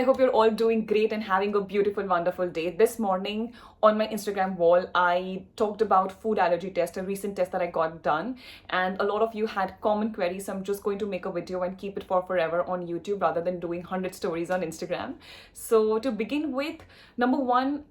I hope you're all doing great and having a beautiful, wonderful day. This morning on my Instagram wall, I talked about food allergy test, a recent test that I got done. And a lot of you had common queries. So I'm just going to make a video and keep it for forever on YouTube rather than doing 100 stories on Instagram. So to begin with, number one,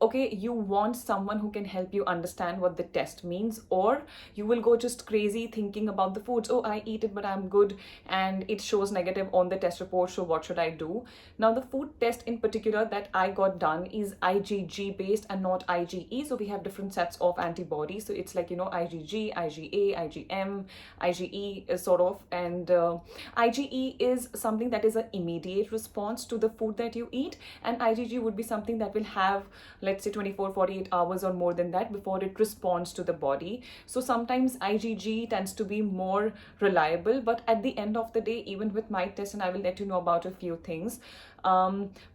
okay, you want someone who can help you understand what the test means, or you will go just crazy thinking about the foods. Oh, I eat it but I'm good, and it shows negative on the test report, so what should I do? Now the food test in particular that I got done is IgG based and not IgE. So we have different sets of antibodies, so it's like, you know, IgG, IgA, IgM, IgE is sort of, and IgE is something that is an immediate response to the food that you eat, and IgG would be something that will have, let's say, 24 48 hours or more than that before it responds to the body. So sometimes IgG tends to be more reliable, but at the end of the day, even with my test, and I will let you know about a few things.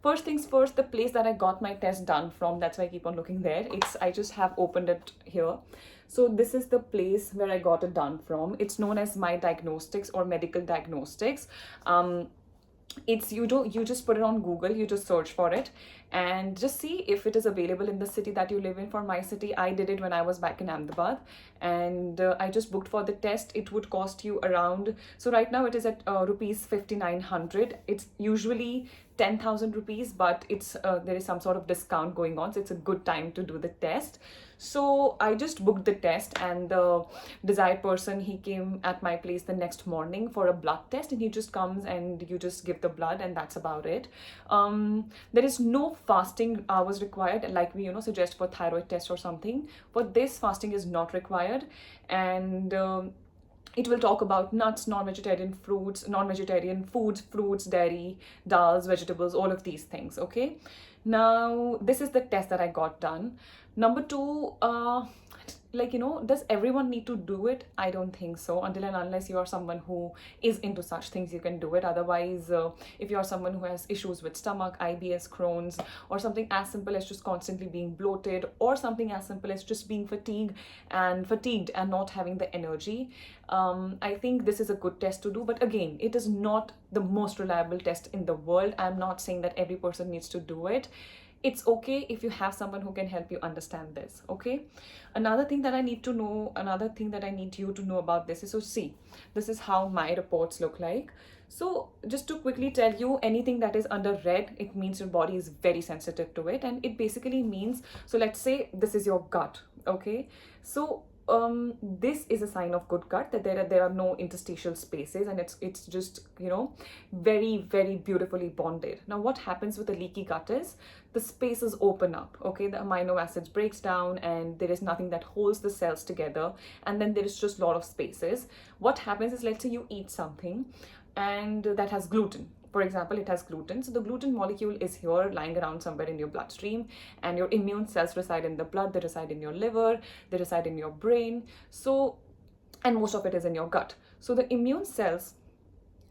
First things first, the place that I got my test done from, that's why I keep on looking there. I just have opened it here. So this is the place where I got it done from. It's known as My Diagnostics or Medical Diagnostics. It's, you just put it on Google, you just search for it and just see if it is available in the city that you live in. For my city, I did it when I was back in Ahmedabad, and I just booked for the test. It would cost you around, so right now it is at rupees 5,900. It's usually 10,000 rupees, but it's there is some sort of discount going on, so it's a good time to do the test. So I just booked the test, and the desired person, he came at my place the next morning for a blood test, and he just comes and you just give the blood, and that's about it. There is no fasting hours required like we, suggest for thyroid test or something. For this, fasting is not required, and it will talk about nuts, non-vegetarian fruits, non-vegetarian foods, fruits, dairy, dals, vegetables, all of these things. Okay, now this is the test that I got done. Number two, does everyone need to do it? I don't think so. Until and unless you are someone who is into such things, you can do it. Otherwise, if you are someone who has issues with stomach, IBS, Crohn's, or something as simple as just constantly being bloated, or something as simple as just being fatigued and not having the energy, I think this is a good test to do. But again, it is not the most reliable test in the world. I'm not saying that every person needs to do it. It's okay if you have someone who can help you understand this. Okay, another thing that I need you to know about this is, so see, this is how my reports look like. So just to quickly tell you, anything that is under red, it means your body is very sensitive to it, and it basically means, so let's say this is your gut. Okay, so this is a sign of good gut, that there are no interstitial spaces, and it's just, very, very beautifully bonded. Now what happens with a leaky gut is the spaces open up. Okay, the amino acids breaks down, and there is nothing that holds the cells together, and then there is just a lot of spaces. What happens is, let's say you eat something and that has gluten. For example, it has gluten. So the gluten molecule is here lying around somewhere in your bloodstream, and your immune cells reside in the blood, they reside in your liver, they reside in your brain. So, and most of it is in your gut. So the immune cells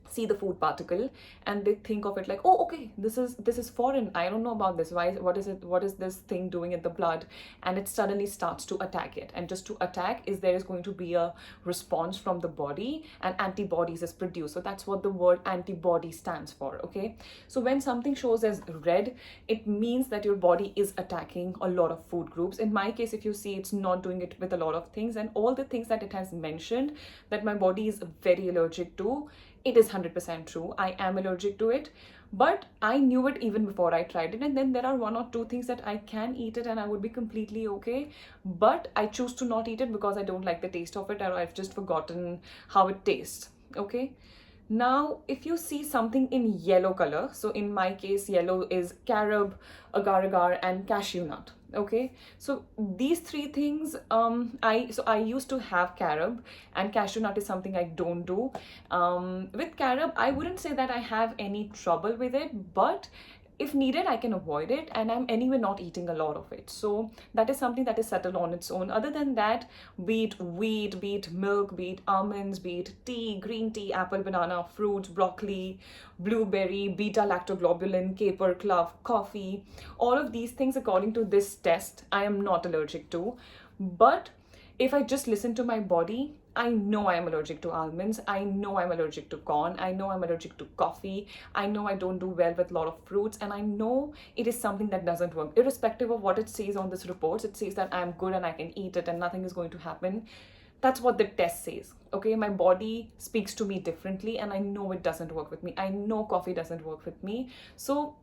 see the food particle and they think of it like, oh, okay, this is foreign, I don't know about this, what is this thing doing in the blood? And it suddenly starts to attack it, and just to attack is, there is going to be a response from the body, and antibodies is produced. So that's what the word antibody stands for. Okay, so when something shows as red, it means that your body is attacking a lot of food groups. In my case, if you see, it's not doing it with a lot of things, and all the things that it has mentioned that my body is very allergic to, it is 100% true. I am allergic to it, but I knew it even before I tried it. And then there are one or two things that I can eat it and I would be completely okay, but I choose to not eat it because I don't like the taste of it, or I've just forgotten how it tastes. Okay, now if you see something in yellow color, so in my case, yellow is carob, agar agar, and cashew nut. Okay, so these three things, I used to have carob, and cashew nut is something I don't do. With carob, I wouldn't say that I have any trouble with it, but if needed, I can avoid it, and I'm anyway not eating a lot of it. So that is something that is settled on its own. Other than that, be it wheat, be it milk, be it almonds, be it tea, green tea, apple, banana, fruits, broccoli, blueberry, beta lactoglobulin, caper, clove, coffee, all of these things, according to this test, I am not allergic to. But if I just listen to my body, I know I'm allergic to almonds. I know I'm allergic to corn. I know I'm allergic to coffee. I know I don't do well with a lot of fruits. And I know it is something that doesn't work. Irrespective of what it says on this reports, it says that I'm good and I can eat it and nothing is going to happen. That's what the test says. Okay, my body speaks to me differently and I know it doesn't work with me. I know coffee doesn't work with me. So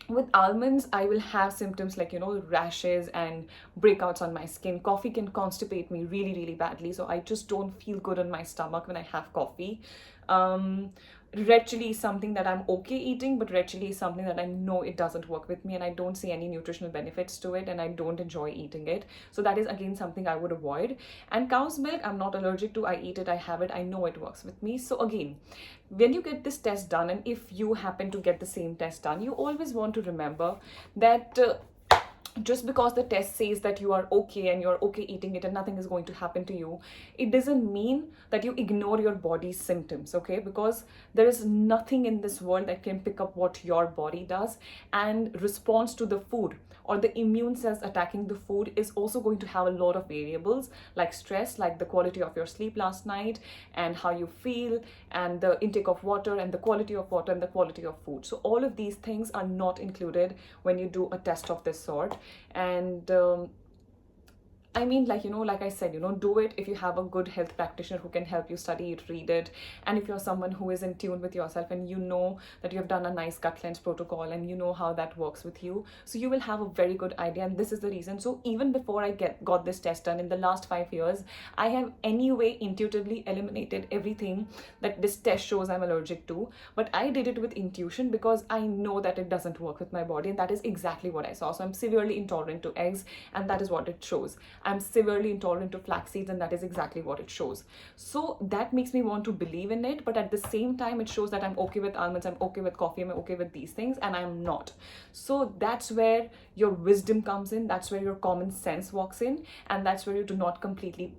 with almonds, I will have symptoms like, rashes and breakouts on my skin. Coffee can constipate me really, really badly. So I just don't feel good on my stomach when I have coffee. Um, Red chili is something that I'm okay eating, but red chili is something that I know it doesn't work with me and I don't see any nutritional benefits to it and I don't enjoy eating it. So that is again something I would avoid. And cow's milk, I'm not allergic to. I eat it, I have it, I know it works with me. So again, when you get this test done, and if you happen to get the same test done, you always want to remember that just because the test says that you are okay and you're okay eating it and nothing is going to happen to you, it doesn't mean that you ignore your body's symptoms, okay? Because there is nothing in this world that can pick up what your body does, and response to the food or the immune cells attacking the food is also going to have a lot of variables, like stress, like the quality of your sleep last night and how you feel, and the intake of water and the quality of water and the quality of food. So all of these things are not included when you do a test of this sort. And I mean, like I said, do it if you have a good health practitioner who can help you study it, read it. And if you're someone who is in tune with yourself and you know that you have done a nice gut cleanse protocol and you know how that works with you, so you will have a very good idea. And this is the reason. So even before I got this test done in the last 5 years, I have anyway intuitively eliminated everything that this test shows I'm allergic to. But I did it with intuition because I know that it doesn't work with my body. And that is exactly what I saw. So I'm severely intolerant to eggs, and that is what it shows. I'm severely intolerant to flax seeds, and that is exactly what it shows. So that makes me want to believe in it, but at the same time, it shows that I'm okay with almonds, I'm okay with coffee, I'm okay with these things, and I'm not. So that's where your wisdom comes in, that's where your common sense walks in, and that's where you do not completely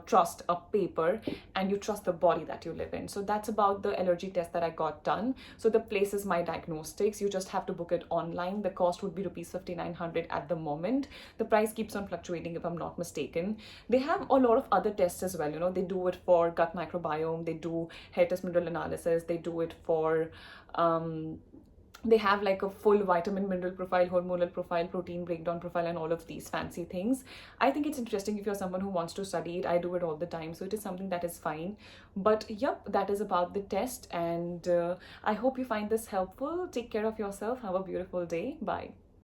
trust a paper and you trust the body that you live in. So that's about the allergy test that I got done. So the place is My Diagnostics. You just have to book it online. The cost would be rupees 5,900 at the moment. The price keeps on fluctuating if I'm not mistaken. They have a lot of other tests as well. They do it for gut microbiome, they do hair test mineral analysis, they do it for they have like a full vitamin mineral profile, hormonal profile, protein breakdown profile, and all of these fancy things. I think it's interesting if you're someone who wants to study it. I do it all the time, so it is something that is fine. But yep, that is about the test, and I hope you find this helpful. Take care of yourself. Have a beautiful day. Bye.